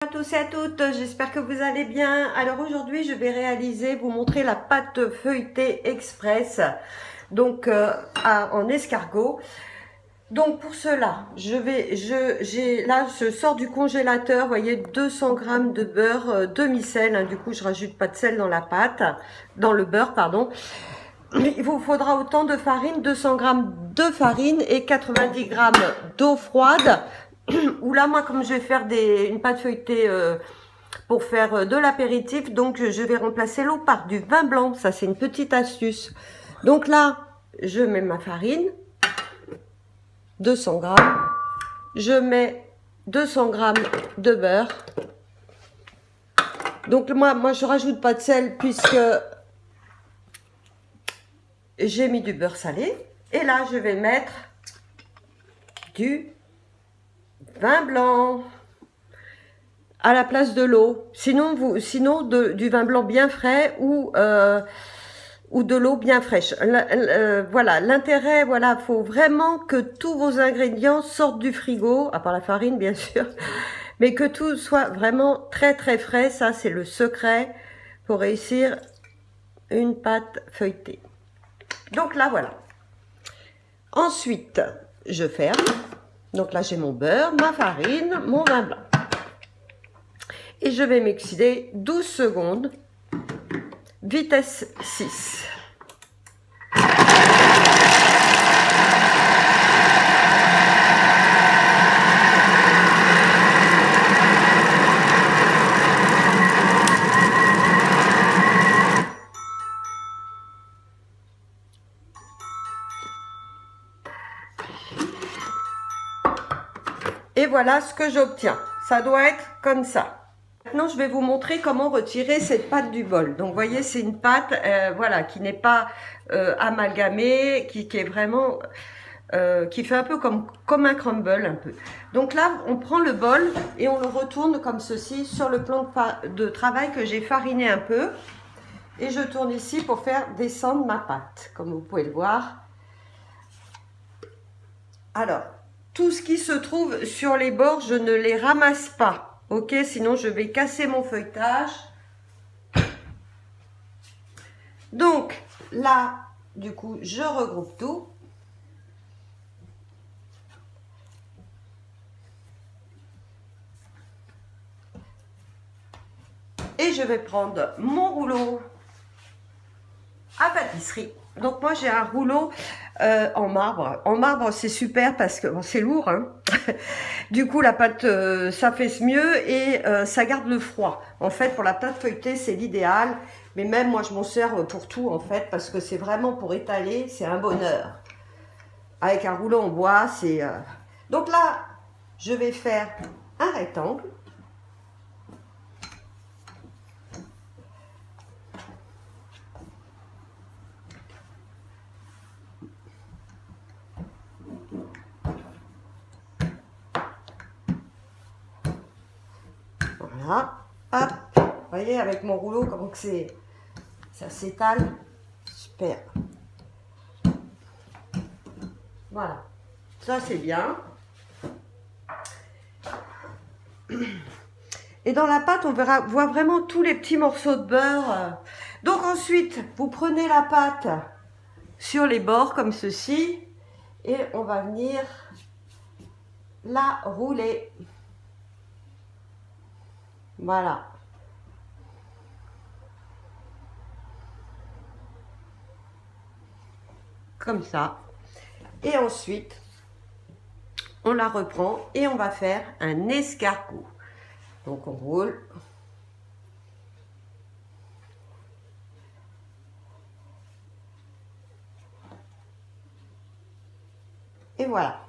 Bonjour à tous et à toutes, j'espère que vous allez bien. Alors aujourd'hui je vais vous montrer la pâte feuilletée express, donc en escargot. Donc pour cela, je sors du congélateur, vous voyez 200 g de beurre demi-sel, hein, du coup je rajoute pas de sel dans la pâte, dans le beurre pardon. Il vous faudra autant de farine, 200 g de farine et 90 g d'eau froide. Ou là, moi, comme je vais faire une pâte feuilletée pour faire de l'apéritif, donc je vais remplacer l'eau par du vin blanc. Ça, c'est une petite astuce. Donc là, je mets ma farine, 200 g. Je mets 200 g de beurre. Donc moi, je rajoute pas de sel puisque j'ai mis du beurre salé. Et là, je vais mettre du vin blanc à la place de l'eau. Sinon du vin blanc bien frais ou de l'eau bien fraîche. Voilà, l'intérêt, voilà, faut vraiment que tous vos ingrédients sortent du frigo, à part la farine bien sûr, mais que tout soit vraiment très très frais. Ça, c'est le secret pour réussir une pâte feuilletée. Donc là, voilà. Ensuite, je ferme. Donc là, j'ai mon beurre, ma farine, mon vin blanc. Et je vais mixer 12 secondes, vitesse 6. Et voilà ce que j'obtiens. Ça doit être comme ça. Maintenant, je vais vous montrer comment retirer cette pâte du bol. Donc, vous voyez, c'est une pâte, voilà, qui n'est pas amalgamée, qui est vraiment, qui fait un peu comme un crumble, un peu. Donc là, on prend le bol et on le retourne comme ceci sur le plan de travail que j'ai fariné un peu. Et je tourne ici pour faire descendre ma pâte, comme vous pouvez le voir. Alors, tout ce qui se trouve sur les bords, je ne les ramasse pas, ok? Sinon, je vais casser mon feuilletage. Donc, là, du coup, je regroupe tout. Et je vais prendre mon rouleau à pâtisserie. Donc moi j'ai un rouleau en marbre. En marbre c'est super parce que bon, c'est lourd, hein. Du coup la pâte s'affaisse mieux et ça garde le froid. En fait pour la pâte feuilletée c'est l'idéal. Mais même moi je m'en sers pour tout en fait parce que c'est vraiment pour étaler, c'est un bonheur. Avec un rouleau en bois c'est... Donc là je vais faire un rectangle. Voilà, hop, vous voyez avec mon rouleau comment que ça s'étale, super. Voilà, ça c'est bien. Et dans la pâte, on voit vraiment tous les petits morceaux de beurre. Donc ensuite, vous prenez la pâte sur les bords comme ceci et on va venir la rouler. Voilà. Comme ça. Et ensuite, on la reprend et on va faire un escargot. Donc on roule. Et voilà.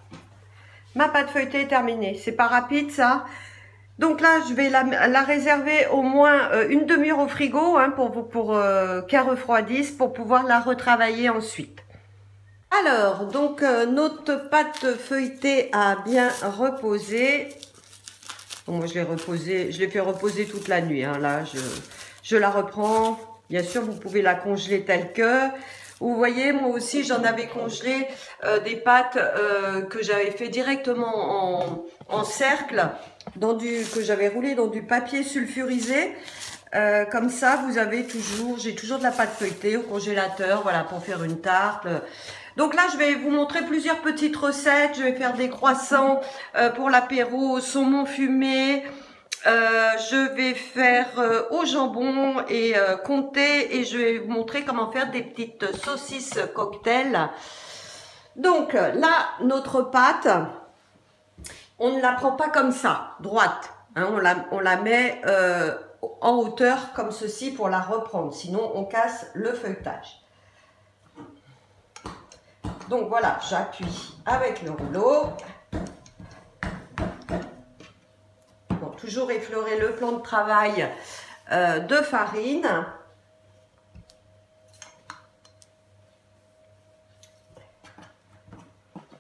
Ma pâte feuilletée est terminée. C'est pas rapide ça. Donc là, je vais la réserver au moins une demi-heure au frigo hein, pour qu'elle refroidisse pour pouvoir la retravailler ensuite. Alors, donc notre pâte feuilletée a bien reposé. Bon, moi, je l'ai fait reposer toute la nuit. Hein. Là, je la reprends. Bien sûr, vous pouvez la congeler telle que. Vous voyez, moi aussi, j'en avais congelé des pâtes que j'avais fait directement en cercle, que j'avais roulé dans du papier sulfurisé. Comme ça, vous avez j'ai toujours de la pâte feuilletée au congélateur, voilà, pour faire une tarte. Donc là, je vais vous montrer plusieurs petites recettes. Je vais faire des croissants pour l'apéro au saumon fumé. Je vais faire au jambon et comté, et je vais vous montrer comment faire des petites saucisses cocktail. Donc là, notre pâte, on ne la prend pas comme ça, droite. Hein, on la met en hauteur comme ceci pour la reprendre, sinon on casse le feuilletage. Donc voilà, j'appuie avec le rouleau. Bon, toujours effleurer le plan de travail de farine.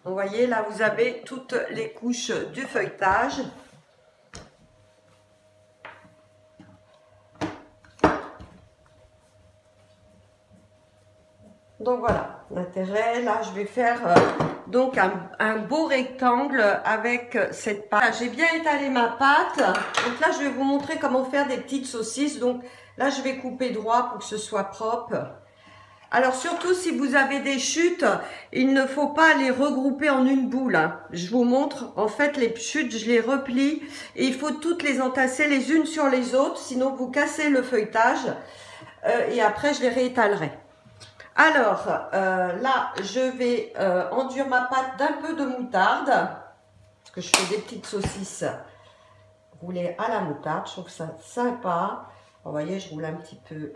Vous voyez, là, vous avez toutes les couches du feuilletage. Donc voilà, l'intérêt, là, je vais faire donc un beau rectangle avec cette pâte. J'ai bien étalé ma pâte. Donc là, je vais vous montrer comment faire des petites saucisses. Donc là, je vais couper droit pour que ce soit propre. Alors surtout, si vous avez des chutes, il ne faut pas les regrouper en une boule. Hein. Je vous montre, en fait, les chutes, je les replie. Et il faut toutes les entasser les unes sur les autres, sinon vous cassez le feuilletage. Et après, je les réétalerai. Alors, là, je vais enduire ma pâte d'un peu de moutarde, parce que je fais des petites saucisses roulées à la moutarde. Je trouve ça sympa. Vous voyez, je roule un petit peu,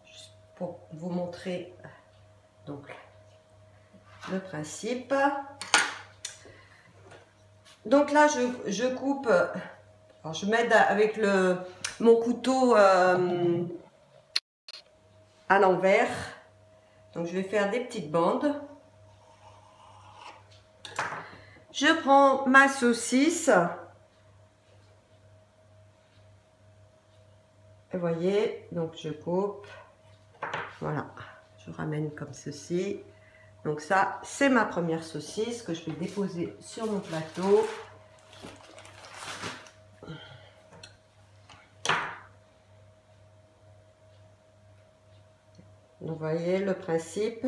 juste pour vous montrer donc le principe. Donc là, je coupe, alors je m'aide avec mon couteau à l'envers. Donc je vais faire des petites bandes. Je prends ma saucisse. Et vous voyez, donc je coupe. Voilà, je ramène comme ceci. Donc ça, c'est ma première saucisse que je vais déposer sur mon plateau. Vous voyez le principe.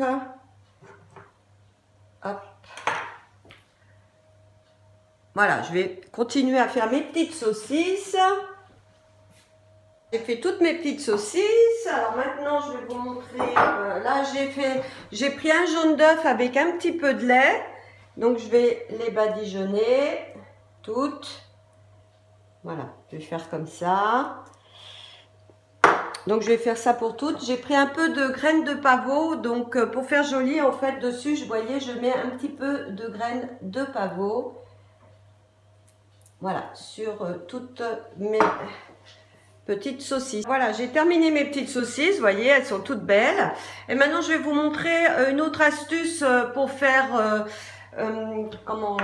Hop. Voilà, je vais continuer à faire mes petites saucisses. J'ai fait toutes mes petites saucisses. Alors maintenant, je vais vous montrer. Là, j'ai pris un jaune d'œuf avec un petit peu de lait. Donc, je vais les badigeonner toutes. Voilà, je vais faire comme ça. Donc, je vais faire ça pour toutes. J'ai pris un peu de graines de pavot. Donc, pour faire joli, en fait, dessus, je voyais, je mets un petit peu de graines de pavot. Voilà, sur toutes mes petites saucisses. Voilà, j'ai terminé mes petites saucisses. Vous voyez, elles sont toutes belles. Et maintenant, je vais vous montrer une autre astuce pour faire, comment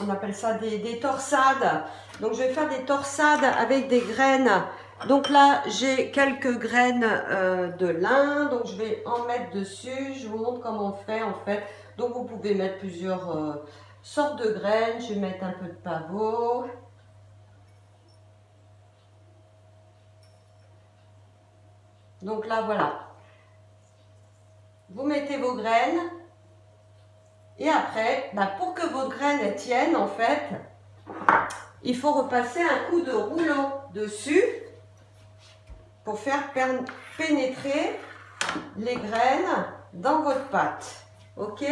on appelle ça, des torsades. Donc, je vais faire des torsades avec des graines. Donc là, j'ai quelques graines de lin. Donc, je vais en mettre dessus. Je vous montre comment on fait, en fait. Donc, vous pouvez mettre plusieurs sortes de graines. Je vais mettre un peu de pavot. Donc là, voilà. Vous mettez vos graines. Et après, pour que vos graines tiennent, en fait, il faut repasser un coup de rouleau dessus pour faire pénétrer les graines dans votre pâte. Ok?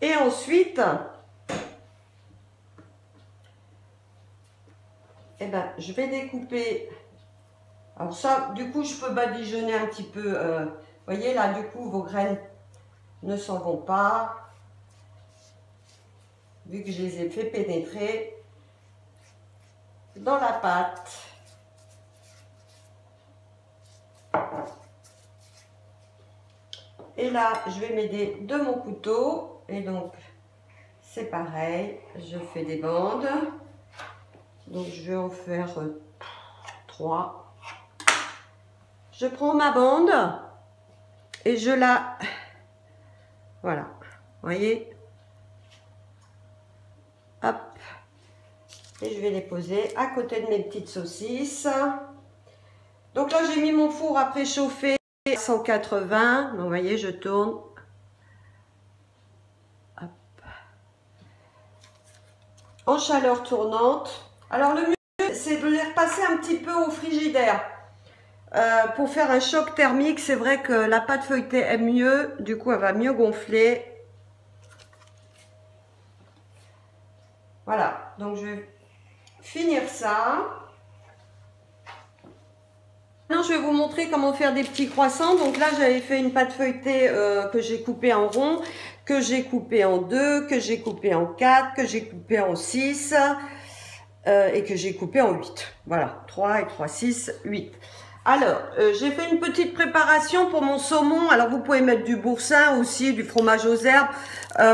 Et ensuite, eh ben, je vais découper. Alors ça, du coup, je peux badigeonner un petit peu. Vous voyez, là, du coup, vos graines ne s'en vont pas. Vu que je les ai fait pénétrer dans la pâte. Et là, je vais m'aider de mon couteau. Et donc, c'est pareil. Je fais des bandes. Donc, je vais en faire 3. Je prends ma bande et je la... Voilà, vous voyez. Hop. Et je vais les poser à côté de mes petites saucisses. Donc là, j'ai mis mon four à préchauffer à 180. Donc, vous voyez, je tourne. Hop. En chaleur tournante. Alors, le mieux, c'est de les repasser un petit peu au frigidaire. Pour faire un choc thermique, c'est vrai que la pâte feuilletée est mieux. Du coup, elle va mieux gonfler. Voilà. Donc, je vais finir ça. Maintenant, je vais vous montrer comment faire des petits croissants. Donc là, j'avais fait une pâte feuilletée que j'ai coupée en rond, que j'ai coupée en 2, que j'ai coupée en 4, que j'ai coupée en 6 et que j'ai coupée en 8. Voilà, 3 et 3, 6, 8. Alors, j'ai fait une petite préparation pour mon saumon. Alors, vous pouvez mettre du boursin aussi, du fromage aux herbes.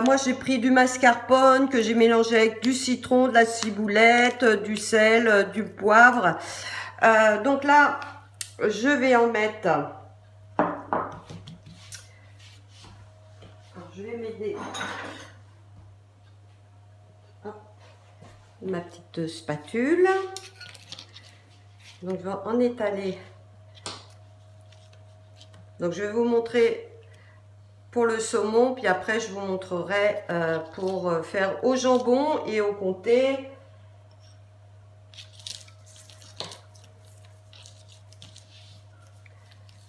Moi, j'ai pris du mascarpone que j'ai mélangé avec du citron, de la ciboulette, du sel, du poivre. Donc là, je vais en mettre... Alors, je vais m'aider. Ma petite spatule. Donc, je vais en étaler. Donc, je vais vous montrer pour le saumon, puis après, je vous montrerai pour faire au jambon et au comté.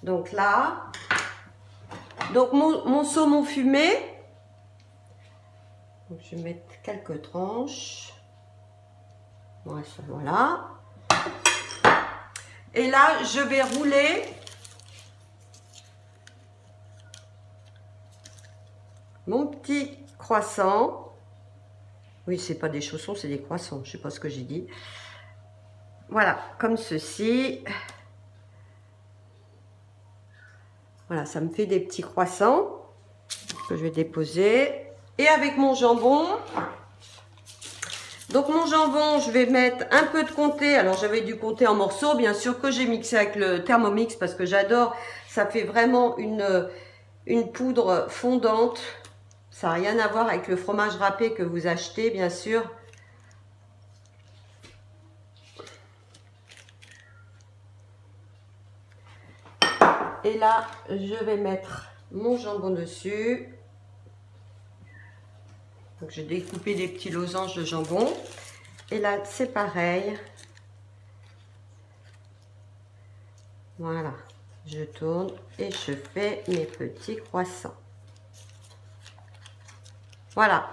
Donc là, donc mon saumon fumé. Donc, je vais mettre quelques tranches. Voilà. Et là, je vais rouler mon petit croissant. Oui, c'est pas des chaussons, c'est des croissants. Je sais pas ce que j'ai dit. Voilà, comme ceci. Voilà, ça me fait des petits croissants que je vais déposer. Et avec mon jambon. Donc mon jambon, je vais mettre un peu de comté. Alors j'avais du comté en morceaux, bien sûr, que j'ai mixé avec le Thermomix parce que j'adore. Ça fait vraiment une poudre fondante. Ça n'a rien à voir avec le fromage râpé que vous achetez, bien sûr. Et là, je vais mettre mon jambon dessus. Donc, j'ai découpé des petits losanges de jambon. Et là, c'est pareil. Voilà. Je tourne et je fais mes petits croissants. Voilà.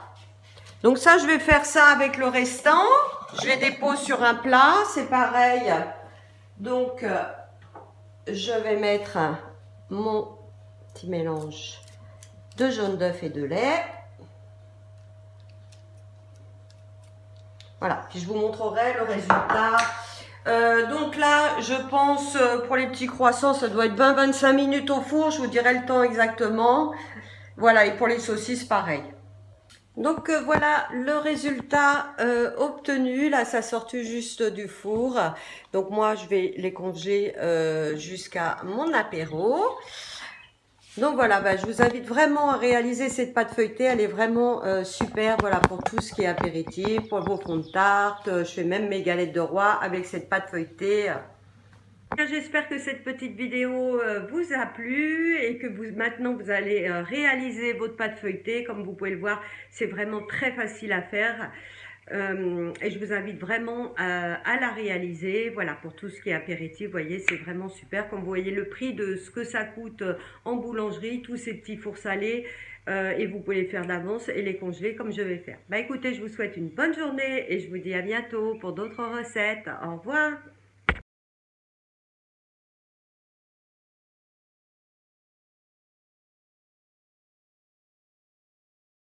Donc ça, je vais faire ça avec le restant. Je les dépose sur un plat. C'est pareil. Donc, je vais mettre mon petit mélange de jaune d'œuf et de lait. Voilà, puis je vous montrerai le résultat. Donc là, je pense pour les petits croissants, ça doit être 20-25 minutes au four. Je vous dirai le temps exactement. Voilà, et pour les saucisses, pareil. Donc voilà le résultat obtenu. Là, ça sort tout juste du four. Donc moi, je vais les congeler jusqu'à mon apéro. Donc voilà, bah, je vous invite vraiment à réaliser cette pâte feuilletée. Elle est vraiment super, voilà, pour tout ce qui est apéritif, pour vos fonds de tarte. Je fais même mes galettes de roi avec cette pâte feuilletée. J'espère que cette petite vidéo vous a plu et que maintenant vous allez réaliser votre pâte feuilletée. Comme vous pouvez le voir, c'est vraiment très facile à faire. Et je vous invite vraiment à la réaliser. Voilà, pour tout ce qui est apéritif, vous voyez, c'est vraiment super. Comme vous voyez le prix de ce que ça coûte en boulangerie, tous ces petits fours salés, et vous pouvez les faire d'avance et les congeler comme je vais faire. Bah écoutez, je vous souhaite une bonne journée et je vous dis à bientôt pour d'autres recettes. Au revoir.